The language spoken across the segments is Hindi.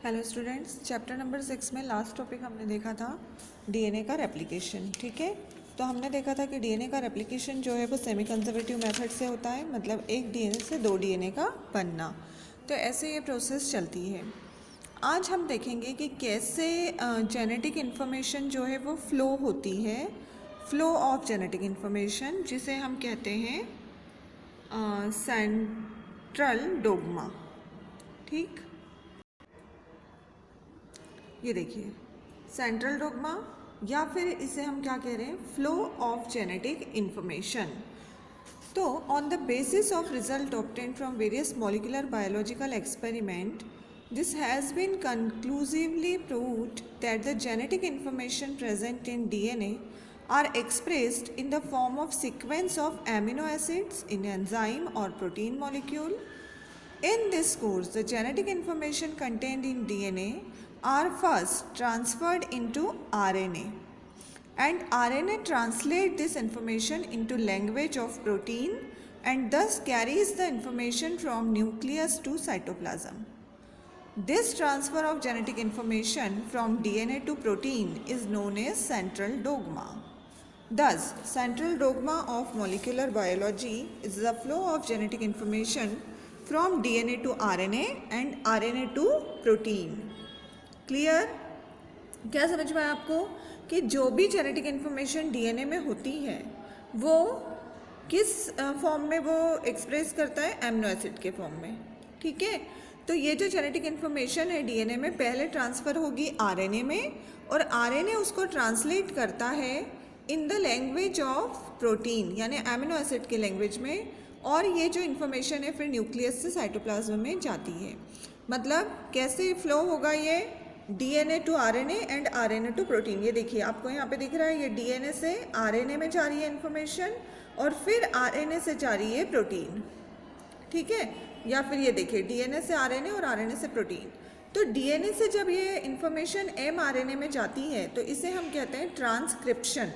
हेलो स्टूडेंट्स, चैप्टर नंबर 6 में लास्ट टॉपिक हमने देखा था डीएनए का रेप्लिकेशन। ठीक है, तो हमने देखा था कि डीएनए का रेप्लिकेशन जो है वो सेमी कंजर्वेटिव मेथड से होता है, मतलब एक डीएनए से दो डीएनए का बनना। तो ऐसे ये प्रोसेस चलती है। आज हम देखेंगे कि कैसे जेनेटिक इन्फॉर्मेशन जो है वो फ्लो होती है, फ्लो ऑफ जेनेटिक इन्फॉर्मेशन, जिसे हम कहते हैं सेंट्रल डोग्मा। ठीक, ये देखिए सेंट्रल डोग्मा, या फिर इसे हम क्या कह रहे हैं, फ्लो ऑफ जेनेटिक इन्फॉर्मेशन। तो on the basis of result obtained from various molecular biological experiment, this has been conclusively proved that the genetic information present in DNA are expressed in the form of sequence of amino acids in enzyme or protein molecule. In this course, the genetic information contained in DNA are first transferred into RNA, and RNA translate this information into language of protein and thus carries the information from nucleus to cytoplasm. This transfer of genetic information from DNA to protein is known as central dogma. Thus, central dogma of molecular biology is the flow of genetic information from DNA to RNA and RNA to protein. Clear? क्या समझ में आया आपको कि जो भी जेनेटिक इन्फॉर्मेशन डीएनए में होती है वो किस फॉर्म में वो एक्सप्रेस करता है, एमिनो एसिड के फॉर्म में। ठीक है, तो ये जो जेनेटिक इन्फॉर्मेशन है डीएनए में पहले ट्रांसफ़र होगी आरएनए में, और आरएनए उसको ट्रांसलेट करता है in the language of protein, यानी एमिनो एसिड के लैंग्वेज में, और ये जो इन्फॉर्मेशन है फिर न्यूक्लियस से साइटोप्लाज्म में जाती है। मतलब कैसे फ्लो होगा ये, DNA to RNA and RNA to protein. ये देखिए आपको यहाँ पे दिख रहा है, ये डीएनए से आरएनए में जा रही है इन्फॉर्मेशन, और फिर आरएनए से जा रही है प्रोटीन। ठीक है, या फिर ये देखिए डीएनए से आरएनए और आरएनए से प्रोटीन। तो डीएनए से जब ये इन्फॉर्मेशन एमआरएनए में जाती है तो इसे हम कहते हैं ट्रांसक्रिप्शन,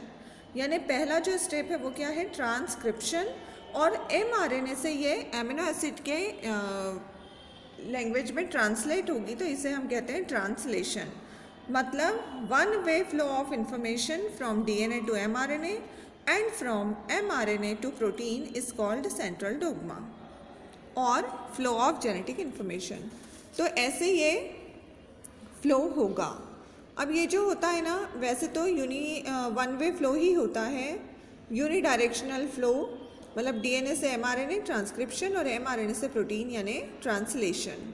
यानी पहला जो स्टेप है वो क्या है, ट्रांसक्रिप्शन। और एमआरएनए से ये एमिनो एसिड के लैंग्वेज में ट्रांसलेट होगी तो इसे हम कहते हैं ट्रांसलेशन। मतलब one way flow of information from DNA to mRNA and from mRNA to protein is called central dogma और फ्लो ऑफ जेनेटिक इन्फॉर्मेशन। तो ऐसे ये फ्लो होगा। अब ये जो होता है ना, वैसे तो वन वे फ्लो ही होता है, यूनी डायरेक्शनल फ्लो, मतलब डीएनए से एमआरएनए ट्रांसक्रिप्शन और एमआरएनए से प्रोटीन यानी ट्रांसलेशन।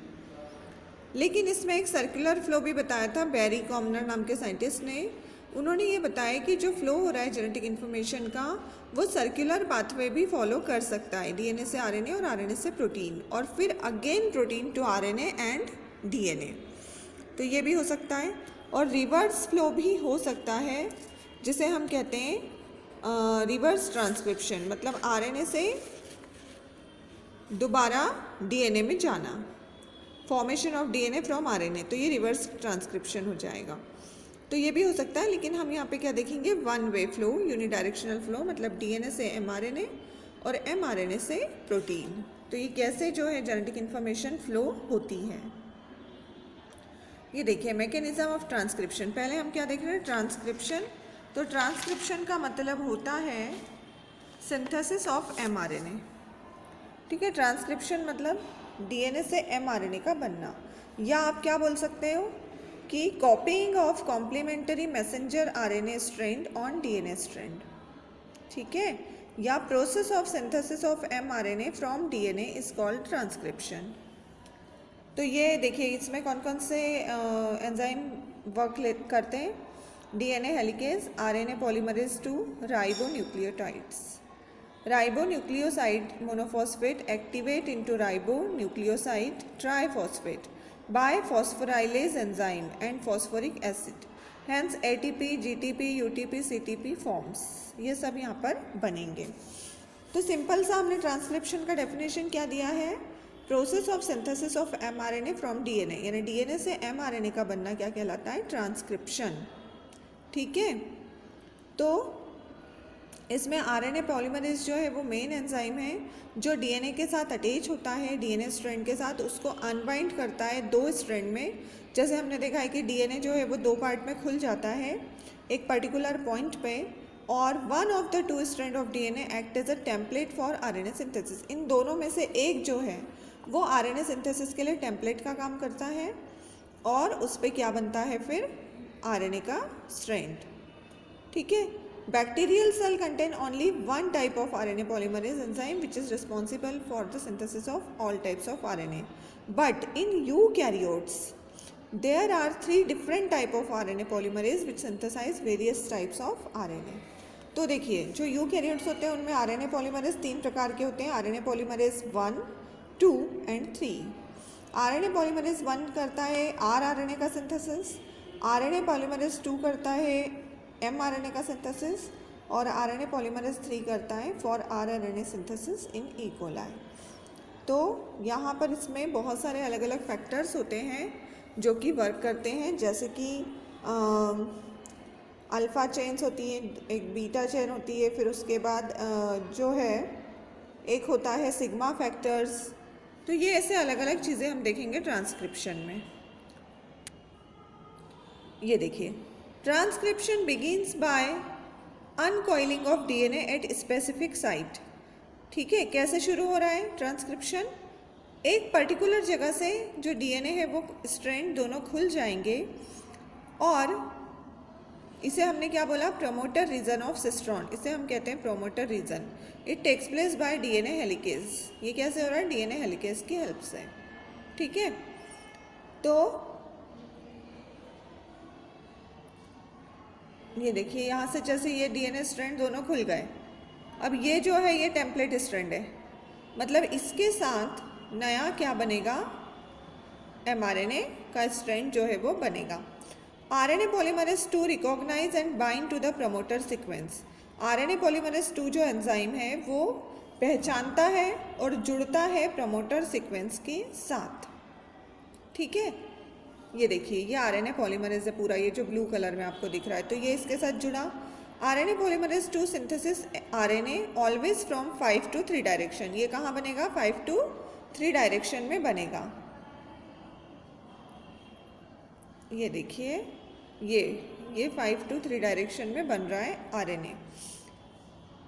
लेकिन इसमें एक सर्कुलर फ्लो भी बताया था बैरी कॉमनर नाम के साइंटिस्ट ने। उन्होंने ये बताया कि जो फ्लो हो रहा है जेनेटिक इन्फॉर्मेशन का वो सर्कुलर पाथवे भी फॉलो कर सकता है, डीएनए से आरएनए और आरएनए से प्रोटीन, और फिर again protein to RNA and DNA. तो ये भी हो सकता है, और रिवर्स फ्लो भी हो सकता है जिसे हम कहते हैं रिवर्स ट्रांसक्रिप्शन, मतलब आरएनए से दोबारा डीएनए में जाना, formation of DNA from RNA, तो ये रिवर्स ट्रांसक्रिप्शन हो जाएगा। तो ये भी हो सकता है, लेकिन हम यहाँ पे क्या देखेंगे, one way flow, unidirectional flow, मतलब डीएनए से एमआरएनए और एमआरएनए से प्रोटीन। तो ये कैसे जो है जेनेटिक इन्फॉर्मेशन फ्लो होती है। ये देखिए मैकेनिज्म ऑफ ट्रांसक्रिप्शन। पहले हम क्या देख रहे हैं, ट्रांसक्रिप्शन। तो ट्रांसक्रिप्शन का मतलब होता है सिंथेसिस ऑफ एमआरएनए। ठीक है, ट्रांसक्रिप्शन मतलब डीएनए से एमआरएनए का बनना, या आप क्या बोल सकते हो कि copying of complementary messenger RNA strand on DNA strand. ठीक है, या process of synthesis of mRNA from DNA is called transcription. तो ये देखिए इसमें कौन कौन से एंजाइम वर्क करते हैं, DNA helicase, RNA polymerase 2, ribonucleotides. Ribonucleoside monophosphate activate into ribonucleoside triphosphate by phosphorylase enzyme and phosphoric acid, hence ATP, GTP, UTP, CTP forms, ये सब यहाँ पर बनेंगे। तो सिंपल सा हमने ट्रांसक्रिप्शन का डेफिनेशन क्या दिया है, process of synthesis of mRNA from DNA, यानी डीएनए से एमआरएनए का बनना क्या कहलाता है, ट्रांसक्रिप्शन। ठीक है, तो इसमें आरएनए पॉलीमरेज जो है वो मेन एंजाइम है जो डीएनए के साथ अटैच होता है, डीएनए स्ट्रैंड के साथ उसको अनबाइंड करता है दो स्ट्रैंड में। जैसे हमने देखा है कि डीएनए जो है वो दो पार्ट में खुल जाता है एक पर्टिकुलर पॉइंट पे, और one of the two strand of DNA act as a template for RNA synthesis. इन दोनों में से एक जो है वो आरएनए सिंथेसिस के लिए टेम्पलेट का काम करता है और उस पर क्या बनता है फिर आरएनए का स्ट्रैंड। ठीक है। Bacterial cell contain only one type of RNA polymerase enzyme which is responsible for the synthesis of all types of RNA. But in eukaryotes, there are three different type of RNA polymerase which synthesize various types of RNA. तो देखिए जो यूकैरियोट्स होते हैं उनमें RNA polymerase तीन प्रकार के होते हैं, RNA polymerase 1, 2 and 3. RNA polymerase 1 करता है rRNA का सिंथेसिस, RNA polymerase 2 करता है mRNA का सिंथेसिस और RNA पॉलीमरेज 3 करता है for rRNA synthesis in E coli. तो यहाँ पर इसमें बहुत सारे अलग अलग फैक्टर्स होते हैं जो कि वर्क करते हैं, जैसे कि अल्फ़ा चेन्स होती है, एक बीटा चेन होती है, फिर उसके बाद जो है एक होता है सिग्मा फैक्टर्स। तो ये ऐसे अलग अलग चीज़ें हम देखेंगे ट्रांसक्रिप्शन में। ये देखिए transcription begins by uncoiling of DNA at specific site. ठीक है, कैसे शुरू हो रहा है ट्रांसक्रिप्शन? एक पर्टिकुलर जगह से जो डीएनए है वो स्ट्रैंड दोनों खुल जाएंगे और इसे हमने क्या बोला, प्रोमोटर रीजन ऑफ सिस्ट्रॉन, इसे हम कहते हैं promoter region. It takes place by DNA helicase. ये कैसे हो रहा है? डीएनए हेलिकेज की हेल्प से। ठीक है, तो ये देखिए यहाँ से जैसे ये डीएनए स्ट्रैंड दोनों खुल गए, अब ये जो है ये टेम्पलेट स्ट्रैंड है, मतलब इसके साथ नया क्या बनेगा, एमआरएनए का स्ट्रैंड जो है वो बनेगा। RNA polymerase 2 recognise and bind to the promoter sequence. RNA polymerase 2 जो एंजाइम है वो पहचानता है और जुड़ता है प्रमोटर सीक्वेंस के साथ। ठीक है, ये देखिए ये आरएनए पॉलीमरेज है पूरा, ये जो ब्लू कलर में आपको दिख रहा है, तो ये इसके साथ जुड़ा। RNA polymerase 2 synthesis RNA always from 5 to 3 direction. ये कहाँ बनेगा? 5 to 3 डायरेक्शन में बनेगा। ये देखिए ये 5 to 3 डायरेक्शन में बन रहा है RNA.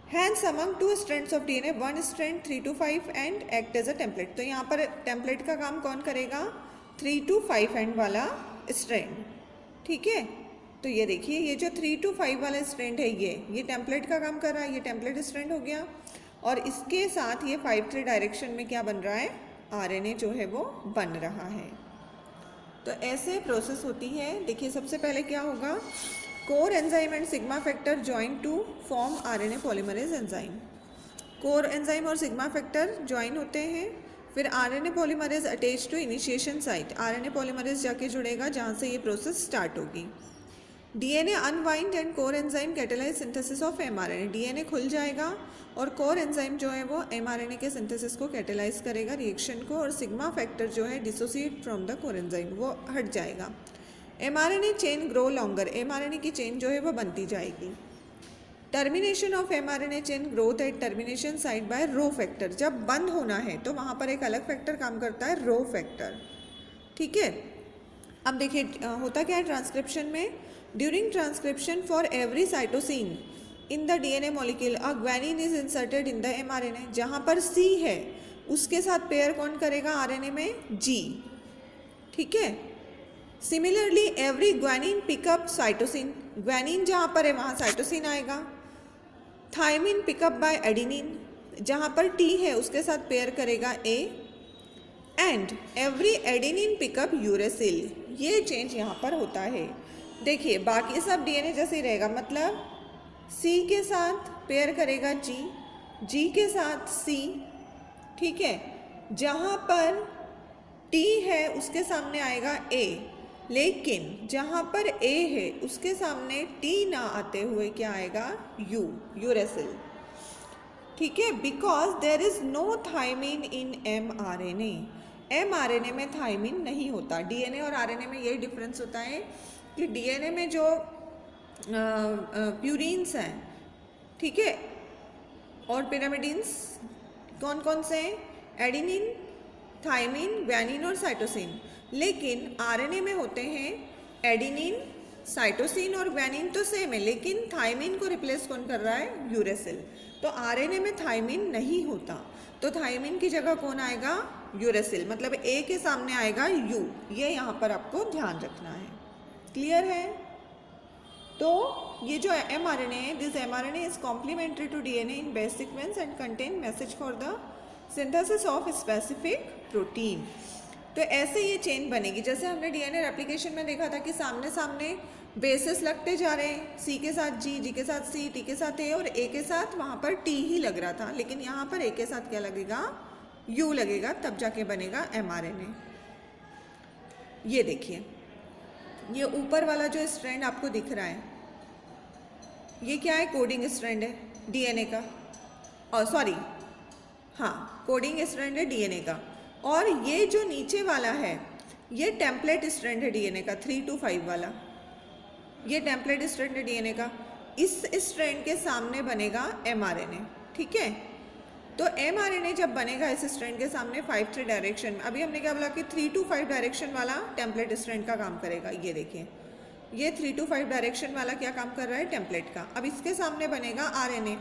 Hence among two strands of DNA, one strand 3 to 5 and act as a template। तो यहाँ पर टेम्पलेट का काम कौन करेगा? 3 to 5 एंड वाला स्ट्रैंड। ठीक है, तो ये देखिए ये जो 3 to 5 वाला स्ट्रैंड है ये टेम्पलेट का काम कर रहा है, ये टेम्पलेट स्ट्रैंड हो गया। और इसके साथ ये 5-3 डायरेक्शन में क्या बन रहा है? आरएनए जो है वो बन रहा है। तो ऐसे प्रोसेस होती है। देखिए सबसे पहले क्या होगा, core enzyme and sigma factor join to form RNA polymerase enzyme. Core enzyme और सिग्मा फैक्टर ज्वाइन होते हैं, फिर RNA polymerase attach to initiation site. RNA polymerase जाके जुड़ेगा जहाँ से ये प्रोसेस स्टार्ट होगी। DNA unwind and core enzyme catalyse synthesis of mRNA. डीएनए खुल जाएगा और कोर एंजाइम जो है वो एमआरएनए के सिंथेसिस को कैटेलाइज करेगा, रिएक्शन को, और सिग्मा फैक्टर जो है dissociate from the core enzyme, वो हट जाएगा। MRNA chain grow longer. MRNA की चेन जो है वो बनती जाएगी। Termination of mRNA chain growth at termination site bye rho factor. जब बंद होना है तो वहाँ पर एक अलग फैक्टर काम करता है, रो फैक्टर। ठीक है, अब देखिए होता क्या है ट्रांसक्रिप्शन में, during transcription for every cytosine in the DNA molecule a guanine is inserted in the mRNA. जहाँ पर सी है उसके साथ पेयर कौन करेगा आरएनए में? जी। ठीक है, similarly every guanine pickup cytosine. Guanine जहाँ पर है वहाँ साइटोसिन आएगा। थायमिन पिकअप बाय एडिनिन, जहाँ पर टी है उसके साथ पेयर करेगा A. And every adenine pick up uracil. ये चेंज यहाँ पर होता है। देखिए बाकी सब डीएनए जैसे ही रहेगा, मतलब सी के साथ पेयर करेगा जी, जी के साथ सी। ठीक है, जहाँ पर टी है उसके सामने आएगा ए, लेकिन जहाँ पर ए है उसके सामने टी ना आते हुए क्या आएगा? U, uracil. ठीक है, because there is no thymine in mRNA. MRNA में थायमिन नहीं होता। डीएनए और आरएनए में यही डिफरेंस होता है कि डीएनए में जो प्यूरिन्स हैं ठीक है। और पिरामिडिन्स कौन कौन से हैं? एडिनिन, थाइमिन, ग्वानिन और साइटोसिन। लेकिन आरएनए में होते हैं एडिनिन, साइटोसिन और ग्वानिन तो सेम है, लेकिन थाइमिन को रिप्लेस कौन कर रहा है? यूरेसिल। तो आरएनए में थाइमिन नहीं होता, तो थाइमिन की जगह कौन आएगा? यूरेसिल। मतलब ए के सामने आएगा यू। ये यहाँ पर आपको ध्यान रखना है। क्लियर है? तो ये जो mRNA है, this mRNA is complementary to DNA in base sequence and contain message for the synthesis of specific protein. तो ऐसे ये चेन बनेगी। जैसे हमने DNA रेप्लिकेशन में देखा था कि सामने सामने बेसिस लगते जा रहे हैं, C के साथ G, G के साथ C, T के साथ A और A के साथ वहाँ पर T ही लग रहा था, लेकिन यहाँ पर A के साथ क्या लगेगा? U लगेगा, तब जाके बनेगा mRNA। ये देखिए, ये ऊपर वाला जो स्ट्रैंड आपको दिख रहा है, ये क्या है? कोडिंग स्ट्रैंड है DNA का, और सॉरी हाँ, कोडिंग स्ट्रैंड है DNA का। और ये जो नीचे वाला है, ये टेम्पलेट स्ट्रैंड है DNA का, 3 to 5 वाला, ये टेम्पलेट स्ट्रैंड है DNA का। इस स्ट्रैंड के सामने बनेगा mRNA। ठीक है, तो mRNA जब बनेगा इस स्ट्रैंड के सामने 5-3 डायरेक्शन में, अभी हमने क्या बोला कि 3 to 5 डायरेक्शन वाला टेम्पलेट स्ट्रैंड का काम करेगा। ये देखिए, ये 3 to 5 डायरेक्शन वाला क्या काम कर रहा है? टेम्पलेट का। अब इसके सामने बनेगा RNA।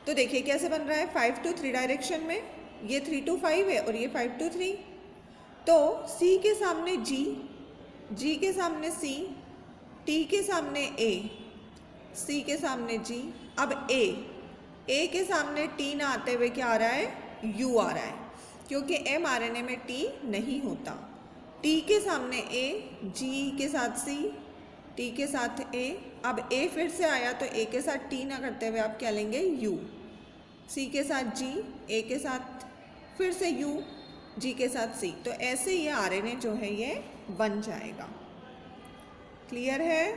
तो देखिए कैसे बन रहा है? 5 to 3 डायरेक्शन में, ये 3 to 5 है और ये 5 to 3। तो C के सामने G, G के सामने C, T के सामने A, C के सामने G, अब A के सामने T ना आते हुए क्या आ रहा है? U आ रहा है, क्योंकि mRNA में T नहीं होता। T के सामने A, G के साथ C, T के साथ A। अब A फिर से आया तो A के साथ T ना करते हुए आप क्या लेंगे? U। C के साथ G, A के साथ फिर से U, G के साथ C। तो ऐसे ये RNA जो है ये बन जाएगा। क्लियर है?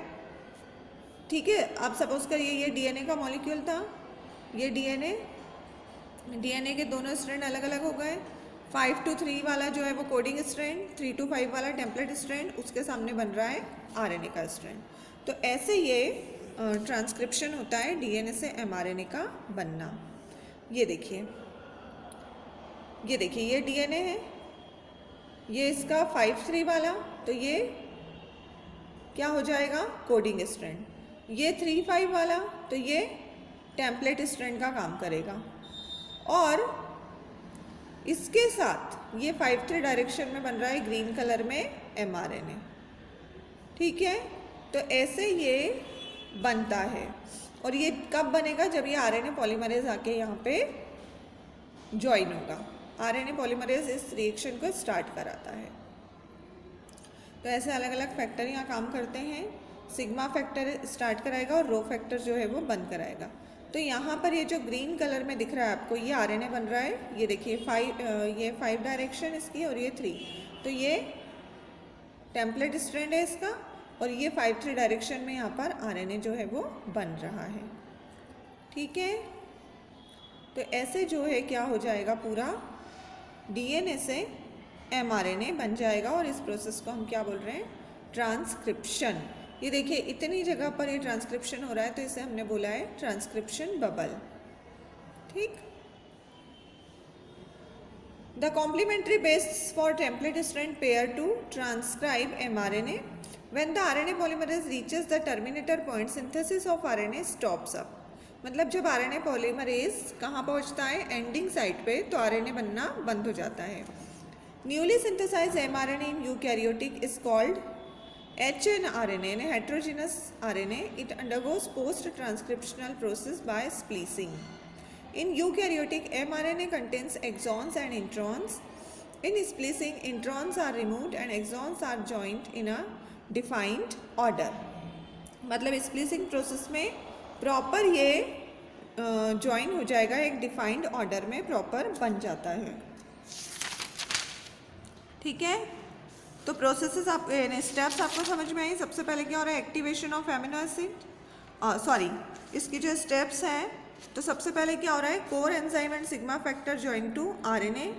ठीक है। अब सपोज करिए ये DNA का मॉलिक्यूल था, ये DNA के दोनों स्ट्रैंड अलग अलग हो गए। 5 to 3 वाला जो है वो कोडिंग स्ट्रैंड, 3 to 5 वाला टेम्पलेट स्ट्रैंड, उसके सामने बन रहा है RNA का स्ट्रैंड। तो ऐसे ये ट्रांसक्रिप्शन होता है DNA से mRNA का बनना। ये देखिए, ये देखिए, ये DNA है, ये इसका 5-3 वाला, तो ये क्या हो जाएगा? Coding strand. ये 3-5 वाला, तो ये टेम्पलेट स्ट्रैंड का काम करेगा। और इसके साथ ये 5-3 डायरेक्शन में बन रहा है ग्रीन कलर में mRNA। ठीक है, तो ऐसे ये बनता है। और ये कब बनेगा? जब ये RNA पॉलीमरेज आके यहाँ पे ज्वाइन होगा। RNA पॉलीमरेज इस रिएक्शन को स्टार्ट कराता है। तो ऐसे अलग अलग फैक्टर यहाँ काम करते हैं। सिग्मा फैक्टर स्टार्ट कराएगा और रो फैक्टर जो है वो बंद कराएगा। तो यहाँ पर ये जो ग्रीन कलर में दिख रहा है आपको, ये RNA बन रहा है। ये देखिए, ये 5 डायरेक्शन इसकी और ये 3, तो ये टेम्पलेट स्ट्रैंड है इसका, और ये 5-3 डायरेक्शन में यहाँ पर RNA जो है वो बन रहा है। ठीक है, तो ऐसे जो है क्या हो जाएगा? पूरा DNA से mRNA बन जाएगा। और इस प्रोसेस को हम क्या बोल रहे हैं? ट्रांसक्रिप्शन। ये देखिए, इतनी जगह पर ये ट्रांसक्रिप्शन हो रहा है, तो इसे हमने बोला है ट्रांसक्रिप्शन बबल। ठीक। The complementary base for template strand pair to transcribe mRNA। When the RNA polymerase reaches the terminator point, synthesis of RNA stops up. मतलब जब RNA पॉलीमरेज कहाँ पहुँचता है? एंडिंग साइट पे, तो RNA बनना बंद हो जाता है। Newly synthesise mRNA in eukaryotic is called hnRNA, in a heterogeneous RNA, it undergoes post-transcriptional process by splicing. In eukaryotic, mRNA contains exons and introns. In splicing, introns are removed and exons are joined in a defined order. मतलब स्प्लिसिंग प्रोसेस में प्रॉपर ये ज्वाइन हो जाएगा, एक डिफाइंड ऑर्डर में प्रॉपर बन जाता है। ठीक है, तो प्रोसेसेस आप स्टेप्स आपको समझ में आई। सबसे पहले क्या हो रहा है? एक्टिवेशन ऑफ एमिनो एसिड, इसकी जो स्टेप्स हैं, तो सबसे पहले क्या हो रहा है? Core enzyme and sigma factor join to RNA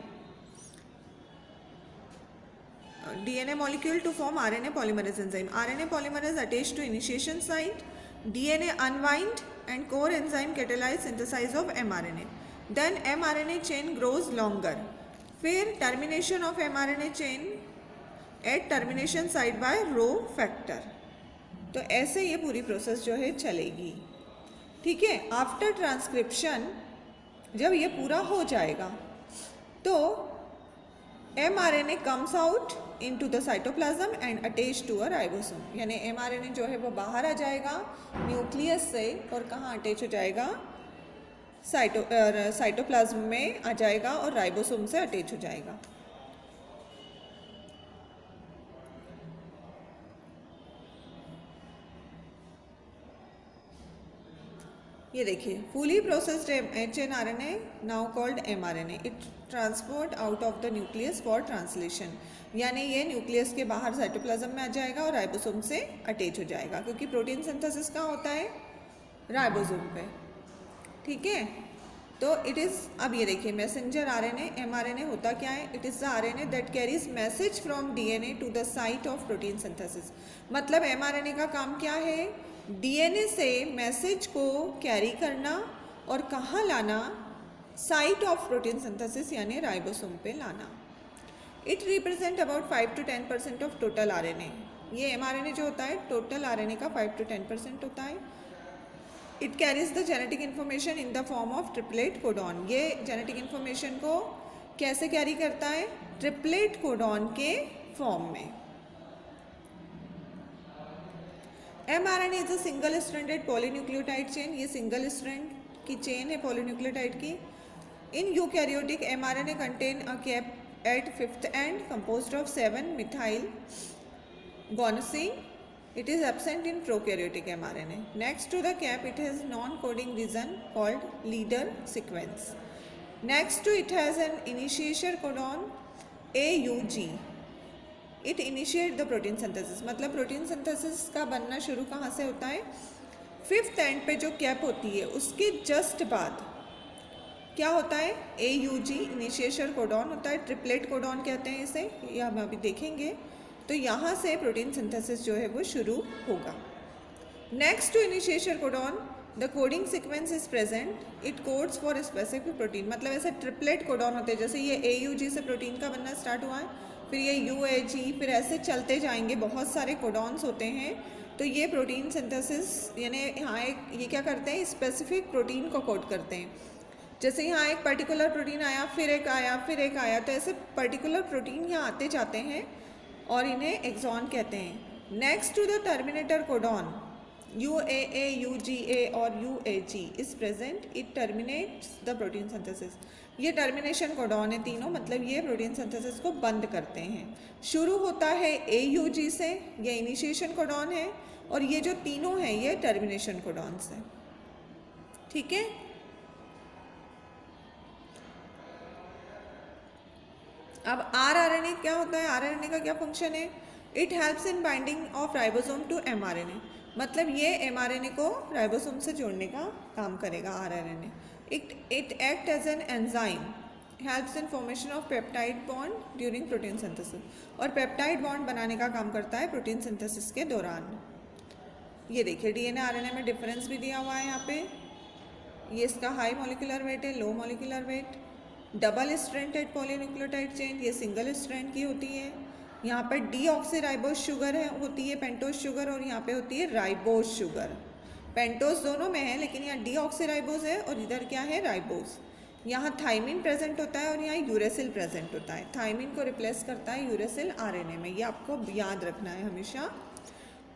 DNA molecule to form RNA polymerase enzyme. RNA polymerase attached to initiation site, DNA unwind and core enzyme catalyze synthesis of mRNA. Then mRNA chain grows longer. फिर termination of mRNA chain at termination site by rho factor. तो ऐसे ये पूरी प्रोसेस जो है चलेगी, ठीक है। आफ्टर ट्रांसक्रिप्शन जब ये पूरा हो जाएगा तो mRNA comes out into the cytoplasm and attached to a ribosome, यानी mRNA जो है वो बाहर आ जाएगा न्यूक्लियस से और कहाँ अटैच हो जाएगा, साइटोप्लाज्म में आ जाएगा और राइबोसोम से अटैच हो जाएगा। ये देखिए, fully processed HNRNA now called mRNA, it transport out of the nucleus for translation, यानी ये न्यूक्लियस के बाहर साइटोप्लाज्म में आ जाएगा और राइबोसोम से अटैच हो जाएगा, क्योंकि प्रोटीन सिंथेसिस कहाँ होता है, राइबोसोम पे, ठीक है। तो इट इज़, अब ये देखिए मैसेंजर RNA mRNA होता क्या है, it is the RNA that carries message from DNA to the site of protein synthesis. मतलब mRNA का काम क्या है, DNA से मैसेज को कैरी करना और कहाँ लाना, साइट ऑफ प्रोटीन सिंथेसिस यानी राइबोसोम पे लाना। It represent about 5 to 10% of total RNA। ये mRNA जो होता है टोटल RNA का 5 to 10% होता है। It carries the genetic information in the form of triplet codon. ये जेनेटिक इन्फॉर्मेशन को कैसे कैरी करता है, ट्रिपलेट कोडॉन के फॉर्म में। mRNA is a single stranded polynucleotide chain, ये सिंगल स्ट्रैंड की चेन है पॉलीन्यूक्लियोटाइड की। In eukaryotic mRNA contain a cap at fifth and composed of 7 methyl guanosine. It is absent in prokaryotic mRNA. Next to the cap, it has non-coding region called leader sequence. Next to it has an initiator codon AUG. It initiate the protein synthesis. मतलब प्रोटीन सिंथेसिस का बनना शुरू कहाँ से होता है, फिफ्थ एंड पे जो कैप होती है उसके जस्ट बाद क्या होता है, AUG इनिशिएटर कोडॉन होता है, ट्रिपलेट कोडॉन कहते हैं इसे, ये हम अभी देखेंगे। तो यहाँ से प्रोटीन सिंथेसिस जो है वो शुरू होगा। Next to initiator codon the coding sequence is present, it codes for specific protein. मतलब ऐसे ट्रिपलेट कोडॉन होते हैं, जैसे ये AUG से प्रोटीन का बनना स्टार्ट हुआ है, फिर ये UAG, फिर ऐसे चलते जाएंगे, बहुत सारे कोडॉन्स होते हैं। तो ये प्रोटीन सिंथेसिस यानी यहाँ एक ये क्या करते हैं, स्पेसिफिक प्रोटीन को कोड करते हैं। जैसे यहाँ एक पर्टिकुलर प्रोटीन आया, फिर एक आया, फिर एक आया, तो ऐसे पर्टिकुलर प्रोटीन यहाँ आते जाते हैं और इन्हें एक्सॉन कहते हैं। Next to the terminator codon UAA, UGA और UAG is present, it terminates the protein synthesis. ये टर्मिनेशन कोडॉन है तीनों, मतलब ये प्रोटीन सिंथेसिस को बंद करते हैं। शुरू होता है AUG से, ये इनिशिएशन कोडॉन है, और ये जो तीनों हैं ये टर्मिनेशन कोडॉन से, ठीक है। अब rRNA क्या होता है, rRNA का क्या फंक्शन है, it helps in binding of ribosome to mRNA। मतलब ये mRNA को राइबोसोम से जोड़ने का काम करेगा rRNA। It act as an enzyme, helps in formation of peptide bond during protein synthesis, और पेप्टाइड बॉन्ड बनाने का काम करता है प्रोटीन सिंथेसिस के दौरान। ये देखिए DNA RNA में डिफरेंस भी दिया हुआ है यहाँ पे, ये इसका हाई मॉलिक्यूलर वेट है, low molecular weight. Double stranded polynucleotide chain ये सिंगल स्ट्रैंड की होती है। यहाँ पर डीऑक्सीराइबोज शुगर है होती है, पेंटोज शुगर, और यहाँ पे होती है राइबोज शुगर। पेंटोज दोनों में है, लेकिन यहाँ डीऑक्सीराइबोज है और इधर क्या है, राइबोज। यहाँ थाइमिन प्रेजेंट होता है और यहाँ यूरेसिल प्रेजेंट होता है। थाइमिन को रिप्लेस करता है यूरेसिल RNA में, ये आपको याद रखना है हमेशा।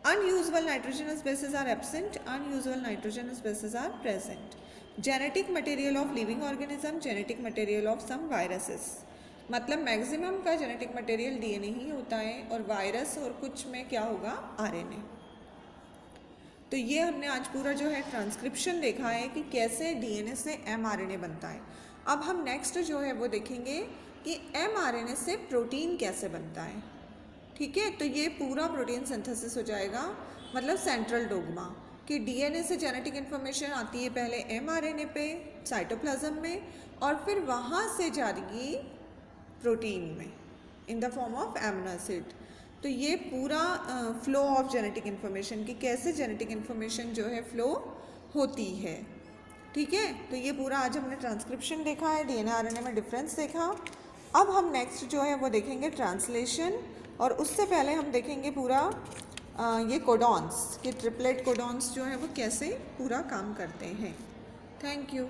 Unusual nitrogenous bases are absent, unusual nitrogenous bases are present. Genetic material of living organism, genetic material of some viruses. मतलब मैक्सिमम का जेनेटिक मटेरियल DNA ही होता है, और वायरस और कुछ में क्या होगा, RNA। तो ये हमने आज पूरा जो है ट्रांसक्रिप्शन देखा है कि कैसे DNA से mRNA बनता है। अब हम नेक्स्ट जो है वो देखेंगे कि mRNA से प्रोटीन कैसे बनता है, ठीक है। तो ये पूरा प्रोटीन सिंथेसिस हो जाएगा, मतलब सेंट्रल डोग्मा कि DNA से जेनेटिक इन्फॉर्मेशन आती है पहले mRNA पे साइटोप्लाज्म में, और फिर वहाँ से जाएगी प्रोटीन में in the form of amino acid. तो ये पूरा फ्लो ऑफ जेनेटिक इन्फॉर्मेशन की कैसे जेनेटिक इन्फॉर्मेशन जो है फ्लो होती है। ठीक है, तो ये पूरा आज हमने ट्रांसक्रिप्शन देखा है, डीएनए आरएनए में डिफरेंस देखा। अब हम नेक्स्ट जो है वो देखेंगे ट्रांसलेशन, और उससे पहले हम देखेंगे पूरा ये कोडॉन्स के ट्रिपलेट कोडॉन्स जो है वो कैसे पूरा काम करते हैं। Thank you.